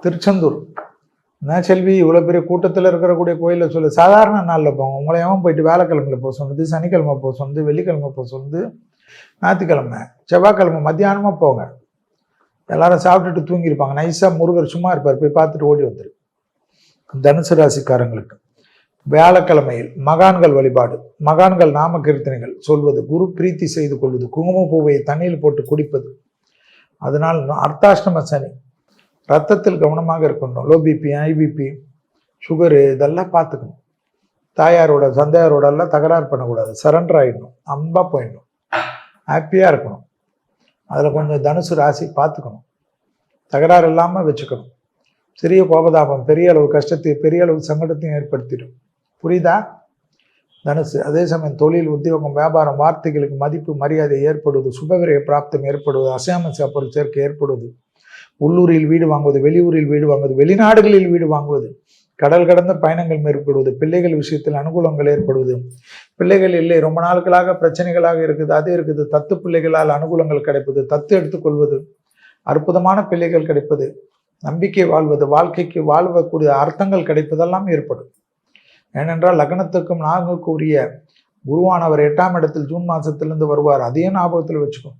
திருச்செந்தூர் நான் செல்வி இவ்வளோ பெரிய கூட்டத்தில் இருக்கக்கூடிய கோயிலில் சொல்லு சாதாரண நாளில் போங்க. உங்களை எவன் போயிட்டு வேலைக்கிழமையில் போக சொன்னது, சனிக்கிழமை போக சொன்னது, வெள்ளிக்கிழமை போக சொன்னது, ஞாயிற்றுக்கிழமை செவ்வாய்க்கிழமை மத்தியானமாக போங்க. எல்லாரும் சாப்பிட்டுட்டு தூங்கியிருப்பாங்க. நைஸாக முருகர் சும்மா இருப்பார், போய் பார்த்துட்டு ஓடி வந்துரு. தனுசு ராசிக்காரங்களுக்கு வியாழக்கிழமையில் மகான்கள் வழிபாடு, மகான்கள் நாம கீர்த்தனைகள் சொல்வது, குரு பிரீத்தி செய்து கொள்வது, குங்குமப்பூவை தண்ணியில் போட்டு குடிப்பது. அதனால் அர்த்தாஷ்டம சனி, ரத்தத்தில் கவனமாக இருக்கணும். லோ பிபி, ஐபிபி, சுகரு இதெல்லாம் பார்த்துக்கணும். தாயாரோட தந்தையாரோட எல்லாம் தகராறு பண்ணக்கூடாது. சரண்டர் ஆகிடணும், அன்பாக போயிடணும், ஹாப்பியாக இருக்கணும். அதில் கொஞ்சம் தனுசு ராசி பார்த்துக்கணும், தகராறு இல்லாமல் வச்சுக்கணும். சிறிய கோபதாபம் பெரிய அளவு கஷ்டத்தையும் பெரிய அளவு சங்கடத்தையும் ஏற்படுத்திடும். புரியுதா தனுசு? அதே சமயம் தொழில், உத்தியோகம், வியாபாரம், வார்த்தைகளுக்கு மதிப்பு மரியாதை ஏற்படுவது, சுபவிரய பிராப்தம் ஏற்படுவது, அசையாமசா பொருள் சேர்க்கை ஏற்படுவது, உள்ளூரில் வீடு வாங்குவது, வெளியூரில் வீடு வாங்குவது, வெளிநாடுகளில் வீடு வாங்குவது, கடல் கடந்த பயணங்கள் மேற்கொள்வது, பிள்ளைகள் விஷயத்தில் அனுகூலங்கள் ஏற்படுவது. பிள்ளைகள் இல்லை, ரொம்ப நாட்களாக பிரச்சனைகளாக இருக்குது, அது இருக்குது, தத்து பிள்ளைகளால் அனுகூலங்கள் கிடைப்பது, தத்து எடுத்துக்கொள்வது, அற்புதமான பிள்ளைகள் கிடைப்பது, நம்பிக்கை வாழ்வது, வாழ்க்கைக்கு வாழ்வக்கூடிய அர்த்தங்கள் கிடைப்பதெல்லாம் ஏற்படும். ஏனென்றால் லக்னத்துக்கும் நான்குக்கு உரிய குருவானவர் 8ஆம் இடத்தில் ஜூன் மாதத்திலிருந்து வருவார். அதையும் ஞாபகத்தில் வச்சுக்கணும்.